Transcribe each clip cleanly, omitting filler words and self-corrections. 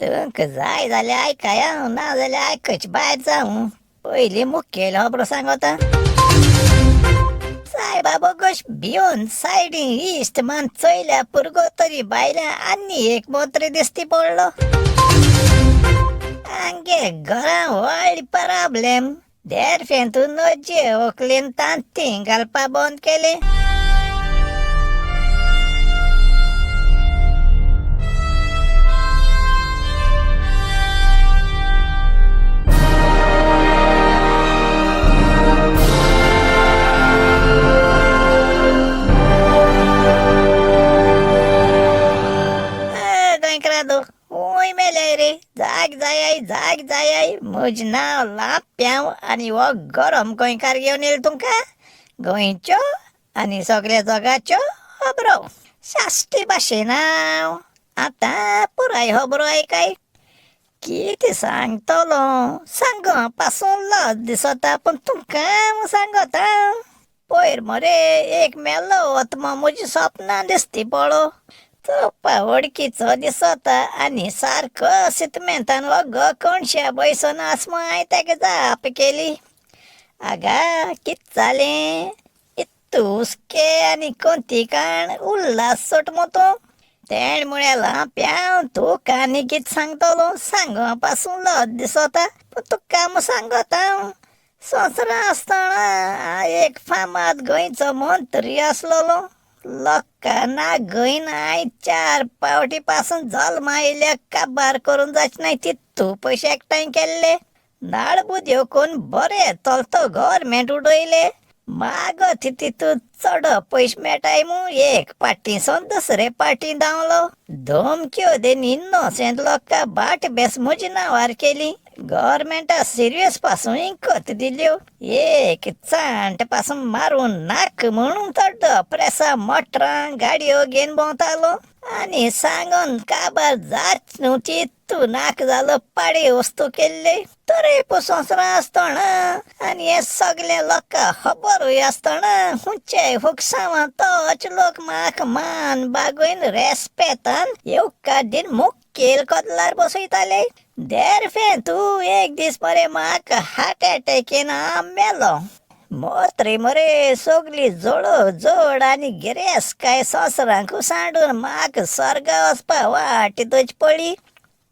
तुमक जाय जाल्यार आयकाय ना जाल्यार आयकच भायर जावं. पयलीं मुखेल खबरो सांगता. सायबा बोगोश भिवन सायडीन इश्ट मान चोयल्या पुरगो तरी भायल्या आनी एक मोत्री दिसती पडलो. आमगे घरां व्हडली प्रॉब्लेम. देरफेंतून नोजे व्हंकलेन तांती घालपा बंद केले. जाग जाय म्हजें नांव लांप्याव आनी हो गरम गोंयकार घेवन येयलो तुमकां गोंयच्यो आनी सगळ्या जगाच्यो खबरो शाश्टी भाशेन. हांव आतां पुराय खबरो आयकाय. कितें सांगतलो सांगो पासून लज दिसता पूण तुमकां सांगता. पयर मरे एक मेलो वतमो म्हज्या सपनां दिसती पळो. चोवपा वडकीचो दिसता आनी सारको सितमेंतान वगो कोणश्या बयसन आसमो हांवें ताका जाप केली. आगा कितें जालें इत्तू हुस्के आनी कोंती काण उल्हास सोटमो तूं. तेण म्हळ्यार लांप्याव तुका आनी कितें सांगतलो सांगो पासून लज दिसता पूण तुका मू सांगता. हांव संवसारा आसतना एक फामाद गोंयचो मंत्री आसलोलो. लोकांना गोंयन हांवें 4 फावटी पासून जल्मा येयल्या काबार करून जाच नाय तितू पयशे एकठांय केल्ले. नाळ बुद्यो कोण बरे चलतो गव्हर्मेंट उडयले. मागत तितू चड पयशे मेळटाय मू एक पाटीसून दुसरे पाटी धांवलो. धमक्यो देन इनोसेंट लोकां बाट बेस म्हज्या नांवार केली. गव्हर्मेंटा सिरियस पासून इंकत दिल्यो. एक चांट पासून मारून नाक म्हणून चड प्रेसा मोटरां गाडयो घेवन भोंवतालो आनी सांगून काबार जाच न्हू तितू नाक जालो पाडे वस्तू केल्ले. तरी संवसारा आसतना आनी हे सगळे लोकां खबरूय आसतना हुंचे फुकसांव तोच लोक म्हाका मान बागोयन रेस्पेतान येवकार दिन मुखेल कदलार बसयताले. देरफे तू एक दीस मरे म्हाका हार्ट एटॅकेन मेलो. मोत्री मरे सगळी जोडो जोड आनी गिरेस काय संवसारांक सांडून म्हाका स्वर्गा वचपा वाटेतच पडली.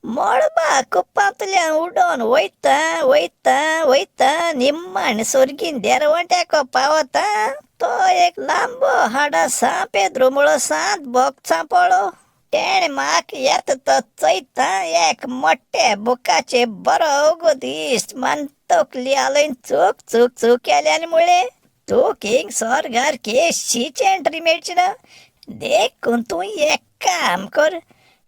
मळबा कुप्पांतल्यान उडोवन वयता वयता वयता निम्माण सर्गीन देरवट्याको पावता. तो एक लांबो हाडा सा पेद्रो मुळो सांत भोगचा पळो. तेणे म्हाका येता तो चयता एक मोठे बुकाचे बरो उगोत इश्ट मान तकली आलयन चूक चूक चूक केल्यान मुळे तूक हिंग स्वर्गार केशीची एंट्री मेळची ना. देखून तूं एक काम कर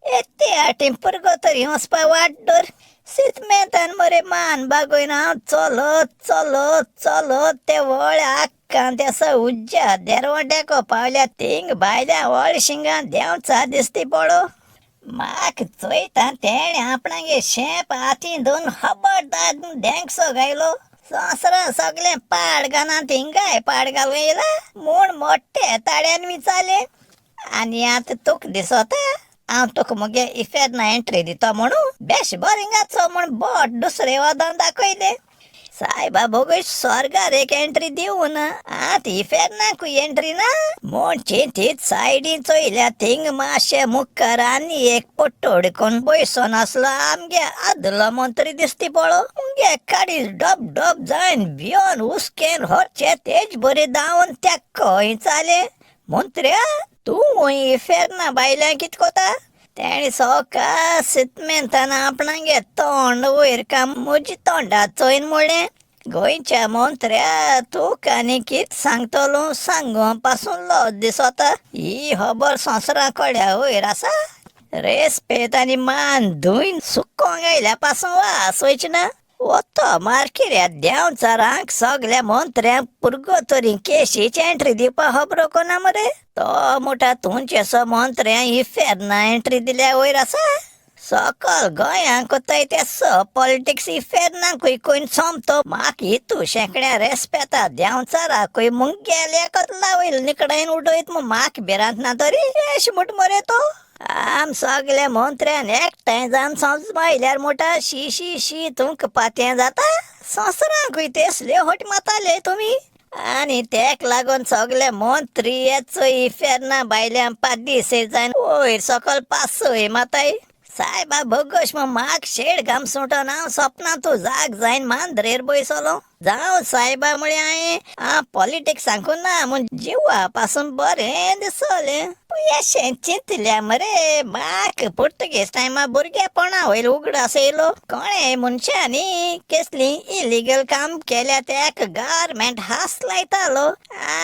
येते आटीन पुरगो तरी वचपा वाट धर. सितमेंतान मरे मान बागोयन हांव चलत चलत चलत ते व्हळ्या आक्कान त्या उज्या देरवट्याको पावल्या. थिंग भायल्या व्हळशिंगा देंवचा दिसती पळो. म्हाका चोयता तेणे आपणागे शेप हातीन धरून खबरदार धेंगसो गायलो. संवसारा सगळें पाड घाना थिंगाय पाड घालूं येयला म्हूण मोठे ताड्यान विचारले. आनी आतां तुका दिसता हांव तुका मुगे इफेरना एंट्री दिता म्हणून बेश बोरिंगाचो म्हूण बोट दुसरे वदान दाखयले. सायबा भोगोश स्वर्गार एक एंट्री दिवन आत इफेरनाकूय एंट्री ना म्हूण चिंतीत सायडीन चोयल्या थिंग मातशे मुखार आनी एक पट्टोड कोण बयसोन आसलो आमगे आदलो मंत्री दिसती पळो. मुगे काडीस डब डब जायन भियोन हुस्केन व्हरचे तेज बरे धांवन त्या खंय चाले. मंत्र्या तूं इफेरना भायल्यान कितें कोता. तेणी सवकास सितमेंतान आपणागे तोंड वयर काम म्हजी तोंडा चोयन म्हणलें. गोंयच्या मंत्र्या तुका आनी कितें सांगतलो सांगो पासून लज दिसता. ही खबर संवसारा कळ्या वयर आसा. रेस्पेत आनी मान धुयन सुकोंक आयल्या पासून वास वयची ना. वतो मार्किऱ्या देंवचारांक सगळ्या मंत्र्यांक पुरगो तरी केशीची एंट्री दिवपा खबरो कोना मरे. तो मुठा तुमचेसो मंत्र्यां इफेरना एंट्री दिल्या वयर आसा. सकल गोंयांक कोताय तेसो पॉलिटिक्स इफेरनाकूय कोण सोमतो. म्हाका हितू शेंकड्या रेस्पेता देंवचाराकूय मुंग्याल्या कतला वयर निकडायन उडयत म्हूण म्हाका भिरांत ना तरी एश मुठ मरे तो. आम सगले मंत्र्यान एकठांय जावन समजमायल्यार मोठा शी शी शी तुमकां पातयें जाता. ससरांकूय तेसले होट माताले तुमी. आनी तेक लागून सगले मंत्री येचोय फेरना भायल्या 5 दीस जायन वयर सकल पासय माताय. सायबा भोगोश म्हाक शेड घाम सुटोन हांव सपना तूं जाग जायन मांद्रेर बसलो. जावं सायबा म्हळें हांवें पॉलिटिक्स सांगून ना म्हूण जिवा पासून बरें दिसलें. येशें चिंतल्या मरे म्हाक पुर्तुगेज टायमा भुरगेपणा वयर उगडास येयलो. कोणे मनशांनी कसली इलिगल काम केल्या तेक गव्हर्मेंट हास लायतालो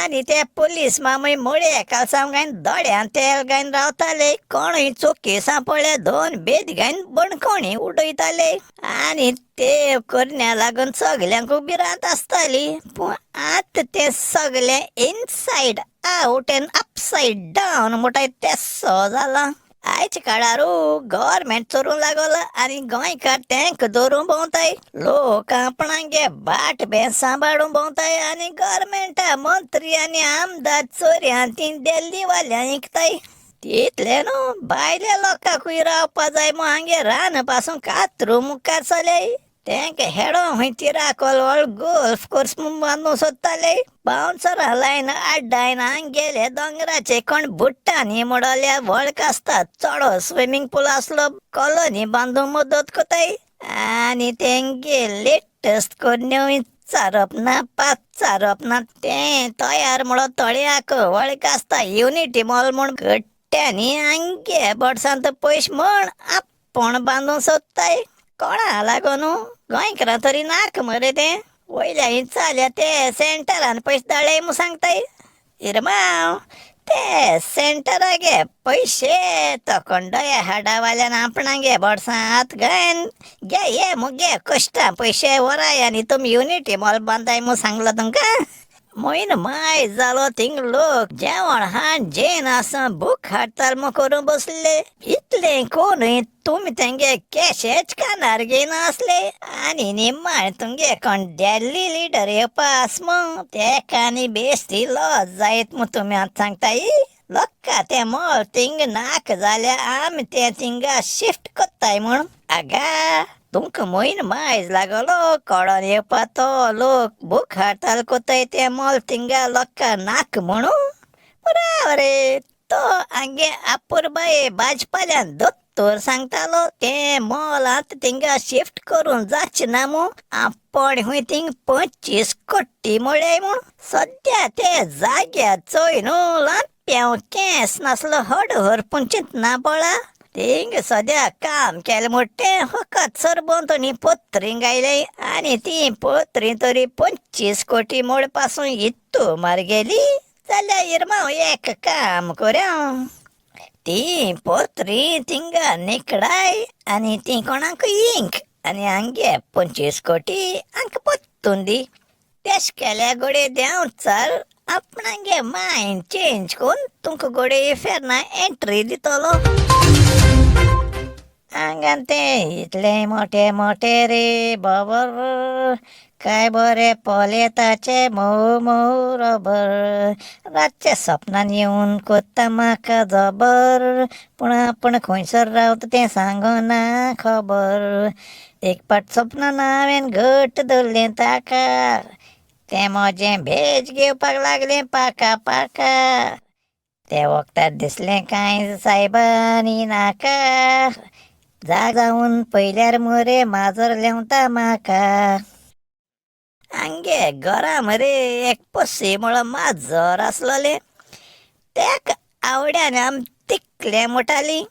आनी ते पुलीस मामूय मुळे कालसांव गायन दोड्यान तेल गायन रावताले. कोणूय चुकी सांपळ्ळे 2 बेद गायन बणकोणी उडयताले आनी ते करण्या लागून सगल्यांक उबी रात आसताली. पूण आतां ते सगले इनसायड आउट एंड अपसायड डावन म्हणटाय तेसो जाला. आयच्या काळारू गव्हर्मेंट चोरूं लागला आनी गोंयकार तेंक धरून भोंवताय. लोक आपणांगे बाट बे सांबाळून भोंवताय आनी गव्हर्मेंटा मंत्री आनी आमदार चोऱ्यां ती दिल्ली वाल्यां इकताय. तितले न्हू भायल्या लोकांकूय रावपा जाय म्हूण हांगे रान पासून कातरू मुखार चले. तेंक हेडो हूंय तिराकोल गोल्फ कोर्स बांदूं सोदताले. बाउन्सरां लायन आड्डायन हांगेले दोंगराचे कोण बुट्टांनी मोडल्या वळख आसता चोडो स्विमींग पूल आसलो कॉलनी बांदूं मदत कोताय. आनी तेंगे लेटस्ट कोन्यो चारप ना पात चारप ना तें तयार म्हणून तळ्याक वळख आसता युनिटी मॉल म्हूण गट्ट्यांनी हांगे बड्सांत पयशे म्हण आपण बांदूं सोदताय. कोणा लागून गोंयकारां तरी नाक मरे ते वयल्या चाल्या ते सेंटरान पयशे धाडले म्हूण सांगताय. इरमाव ते सेंटरागे पयशे तोखंडोया हाडावाल्यान आपणागे बड्सां हात घायन घे ये मुगे कश्टां पयशे वराय आनी तुमी युनिटी मॉल बांदाय म्हूण सांगलो तुमकां. म्हयनो माय जालो थिंग लोक जेवण हाड जेन आसा भूक हाडताल म्हूण करून बसले. इतले कोणूय तुमी तेंगे कॅशेच कानार घेयना आसले आनी निमाण तुमगे कोण दिल्ली लिडर येवपा आस म्हूण तेका आनी बेश्टी लॉस जायत म्हूण तुमी आतां सांगताय. लोकां ते मॉल थिंग नाक जाल्यार आमी ते थिंगा शिफ्ट कोत्ताय म्हूण. आगा तुमकां म्हयनो मायज लागलो कोडोन येवपा तो लोक भूक हाडताल कोताय ते मॉल थिंगा लोकां नाक म्हणू. रे तो हांगे आपुरबाये भाजपाल्यान दोत्तोर सांगतालो ते मॉल आतां थिंगा शिफ्ट करून जाचे ना म्हूण. आपण हूंय थिंग 25 कोटी मोडले म्हूण. सद्या ते जाग्यार चोय न्हू लांप्याव केंस नासलो हडहर पूण चिंतना पळा. थिंग सद्या काम केलें मोठें फकत सरबंतोनी पोत्री गायले आनी ती पोत्री तरी 25 कोटी मोड पासून इतू मार गेली जाल्यार इरमाव एक काम कोऱ्या ती पोत्री थिंगा निकडाय आनी ती कोणाक इंक आनी हांगे 25 कोटी हांक पोत्तून दी. तेश केल्या गोडे देंव चल आपणागे मायंड चेंज कोन्न तुमकां गोडे फेरना एंट्री दितलो. हांगान ते इतले मोठे मोठे रे बाबर काय बरे पोलेताचे मोव मोव रबर. रातचे सपनान येवन कोत्ता म्हाका जबर पूण आपण खंयसर रावता तें सांगना खबर. एक पाट सपनान हांवें घट्ट धरलें ताका तें म्हजें भेज घेवपाक लागलें पाका पाका. ते वखदार दिसलें कांय सायबांनी नाका जावन पयल्यार मरे माजर लेवता म्हाका. हांगे घरा मरे एक पोसी म्हणून माजर आसलोलें तेक आवड्यान आमी तिकलें म्हणटाली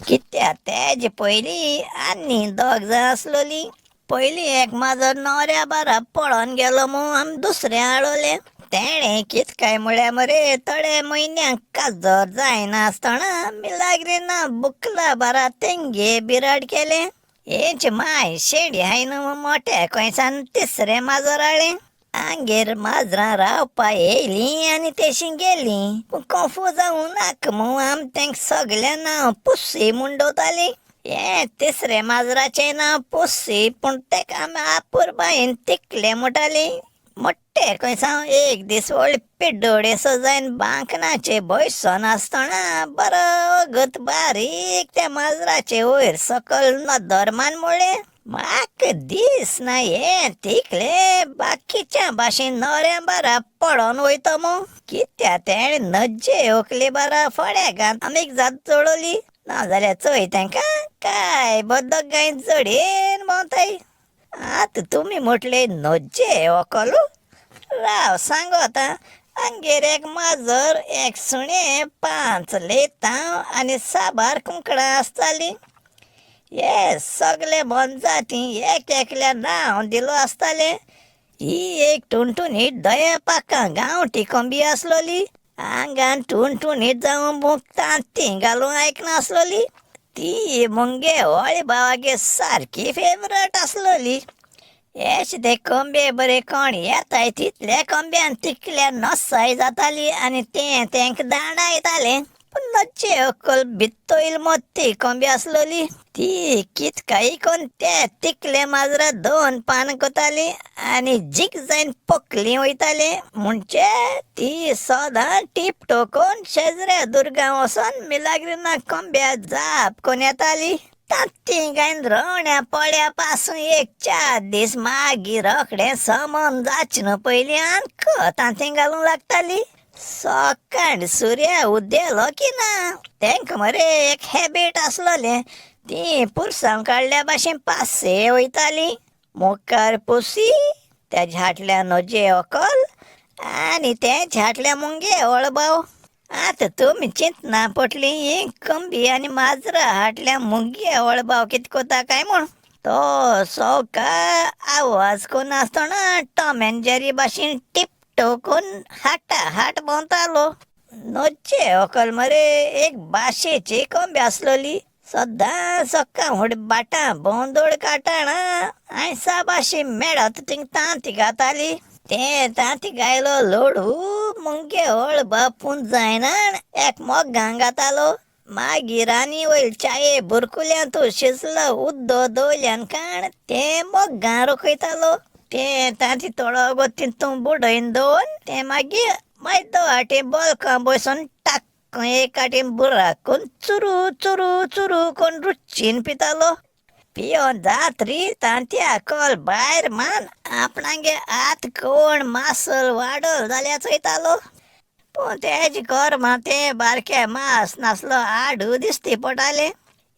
कित्याक तेजे पयलीं आनी 2 जाण आसलोलीं. पयलीं एक माजर न्हवऱ्या बारा पळोवन गेलो म्हूण आमी दुसरें हाडोलें. तेणें कित काय म्हळ्यार मरे थोडे म्हयन्यांक काजर जायनासतना मिलाग्रिना बुकला बारा तेंगे बिराड केलें. हेच माय शेडी हाय न्हू मोठ्या कोयसान तिसरें माजर हाडलें. हांगेर माजरां रावपा येयलीं आनी तेशीं गेलीं पूण कन्फ्यूज जावूं नाका म्हूण आमी तेंक सगळें नांव पुस्सी म्हणटालीं. हे तिसरें माजराचें नांव पुस्सी पूण तेका आमी आपुरबायेन तिकलें म्हणटालीं. मोठे कोयसांव एक दीस व्हडले पिड्डोळे सजायन बांकनाचे बयसन आसतना बरोगत बारीक त्या माजराचे वयर सकल नदर मोळे म्हाक दिसना हे तिकले बाकीच्या भाशेन नवऱ्या बारा पडोन वयता मो कित्या तेणे नज्जे ओकले बारा फड्या घात आमीक जात चडोली नाजाल्यार चोय तांकां काय बदक गायन चडयेन भोंवताय. आतां तुमी म्हटले नज्जे ओकलो राव सांगो आतां आंगेर एक माजर एक सुणें 5 लेतां आनी साबार कुंकडां आसतालीं. हे सगळे मनजाती एक एकल्या नांव दिलो आसतालें. ही एक टुणटुणीत दया पाकां गांवठी कोंबी आसलोली. आंगान टुणटुणीत जावन मूग तांती घालूंक आयकनासलोली. ती मुंगे व्हळे भावागे सारकी फेवरेट आसलोली. हेच ते कोंबे बरे कोण येताय तितल्या कोंब्यान तिकल्या नसाय जाताली आनी ते तेंक दांडा येताले. पूण नज्जे अक्कल भित्तोईल मोती कोंबी आसलोली. ती कितकाय कोण ते तिकले माजरा 2 पान कोताली आनी जीक जायन पोकली वयताले. म्हणजे ती सदां टीप टोकोन शेजऱ्या दुर्गां वचोन मिलाग्रिना कोंब्या जाप कोन येताली. तांती गायन रवण्या पड्या पासून एक 4 दीस मागीर रोखडें समन जाचना पयलीं आनक तांती घालूंक लागताली. सकाळ सूर्य उदेलो की ना तेंक मरे एक हॅबीट आसलोलें. ती पुरसांव काडल्या भाशेन पासे वयताली. मुखार पुसी तेज्या हाटल्या नजे ओकल आनी तेज्या हाटल्या मुंगे वळबाव. आतां तुमी चिंतना पटली ही कोंबी आनी माजरा हाटल्या मुंगे वळबाव कितें कोता काय म्हूण. तो सवका आवाज कोन आसतना टॉम एंड जेरी भाशेन टिप टोकून हाटा हाट भोंवतालो. नज्जे ओकल मरे एक भाशेची कोंबी आसलोली. सदां सकाळ फुडें बाटां बोंदोड काटाणा आयसा भाशे मेळत थिंग तांती घाताली. ते तांती गायलो लोडू मुंगे वळबाव पुंजायना एक मोगां घातालो. मागीर आनी वयर चाये बुरकुल्यान तूं शिजलो उद्दो दवरल्यान काण ते मोगां रोखयतालो. ते तांती थोडो गो तितून बुडयन दवरून ते मागीर मैदो हाटी बॉलकां बसून टाक एक हाटीन बुराकून चुरू चुरू चुरू कोन रुच्चीन पितालो. पियोन जात री तांत्या कोल भायर मान आपणागे हात कोण मासल वाडल जाल्यार चयतालो. पूण तेज गोरमां ते बारके मास नासलो आडू दिसती पडटाले.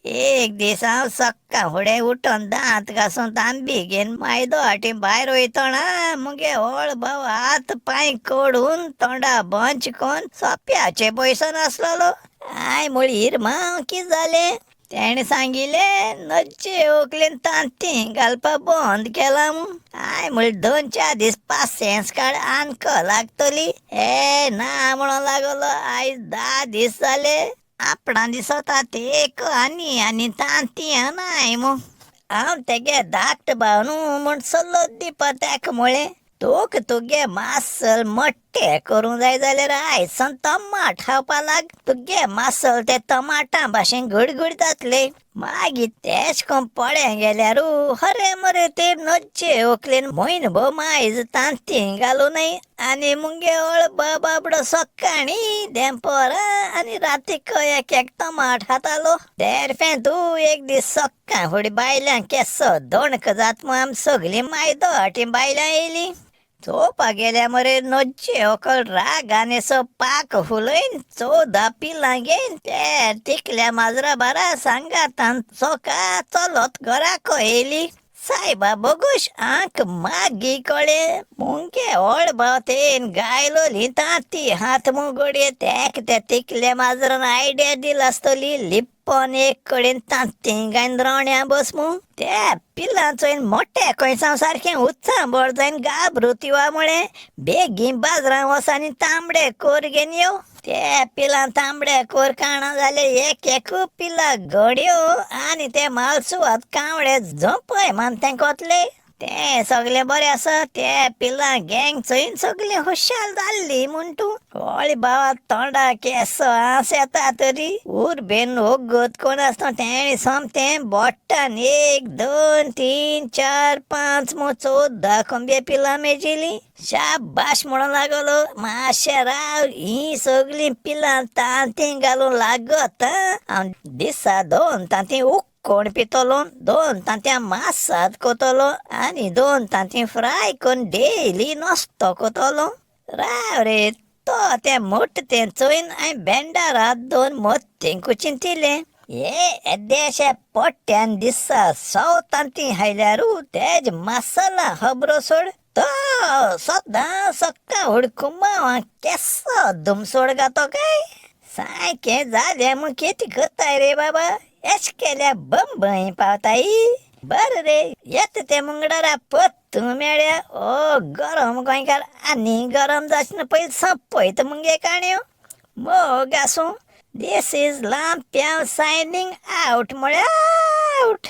एक दीस हांव सक्काळ फुडें उठोन दांत घासून तांबी घेवन मैदो हाटी भायर वयतना मुगे व्हळ भाव हात पांय कोडून तोंडा बंच कोन सोप्याचे बयसन आसलोलो. हाय म्हळीर माव कितें जालें तेणें सांगिल्लें नज्जे ओकलेन तांती घालपा बंद केलां म्हूण. हाय म्हळ्यार 2-4 दीस पासियेंस काड आनक लागतली. हे ना म्हणून लागलो. आयज 10 दीस जाले आपणा दिसता ते आनी आनी तांती नाय मो. हांव तेगे धाकटो भाव न्हू म्हूण सल्लो दिवपा ताका म्हळें तोक तुगे मासल मोट्टे करूंक जाय जाल्यार आयसान टमाट खावपा लाग. तुगे मासल ते टमाटां भाशेन घडघड जातले. मागीर तेश कोन पडे गेल्यारू हरे मरे ते नज्जे ओकलेन म्हयनोभर मायज तांती घालूनय आनी मुंगे वळ बाबडो सकाळी देंपरां आनी रातीक एक एक टमाट खातालो. तेरफे तूं एक दीस सकाळ फुडें बायल्यांक केसो दोणक जात म्हूण आमी सगळीं मैदो हाटी बायलां येयलीं. चोवपाक गेल्या मरे नज्जे ओकल रागान एसो पाक फुलयन 14 पिलां घेवन ते तिकल्या माजरा बारा सांगातान सोका चलत घराको येयली. सायबा बोगूश आंक मागी कळे मुंगे व्हड भाव तेन गायलोली तांती हात मुगोडये तेक ते तिकल्या माजरान आयडिया दिला आसतली लिप्पोन एक कडेन तांती गायन रवण्या बसमू. त्या पिलां चोयन मोठे कोयसांव सारकें उत्सांबळ जायन गाबरूतिवा मुळे बेगीन बाजरां वसानी तांबडे कोर घेवन येव. ते पिलां तांबडे कोर काणा जाले एक एक पिलां घडयो आनी ते मालसुवात कावळे झोपय मान तें कोतले. ते सगळे बरे आसा. ते पिलां गँग चोयन सगळी हुशाल जाल्ली म्हूण तूं. होळी बाबा तोंडा केस आस येता तरी. उर्बेन ओगत कोण आसता तेणी सोमतें बोट्टान 1, 2, 3, 4, 5 म्हूण 14 कोंबे पिलां मेजिली. शाबाश म्हणून लागलो. मातशें राव, ही सगळी पिलां तांती घालून लागत. हांव दिसा 2 तांती कोण पितलो, 2 तांत्या मासात कोतलो आनी 2 तांती फ्राय करून डेली नस्तो कोतलो. राव रे, तो तें मोठ तें चोयन हांवें भेंडारात 2 मोत्तीं कुचीन दिले. हे येद्याशे पोट्ट्यान दिसा 100 तांती हायल्यारू तेज मसाला खबरो सोड. तो सदां सक्का हुडकुमा केस दुमसोड गातो काय. सारकें जालें म्हूण कितें करताय रे बाबा. एश केल्या बंबई पावताय. बरें रे, येता ते मुंगडारा पत्तू मेळ्या. ओ गरम गोंयकार आनी गरम जाचना पयलीं संपयत मुंगे काणयो. मोग आसूं. This is Lampiao signing out म्हळ्यार आउट.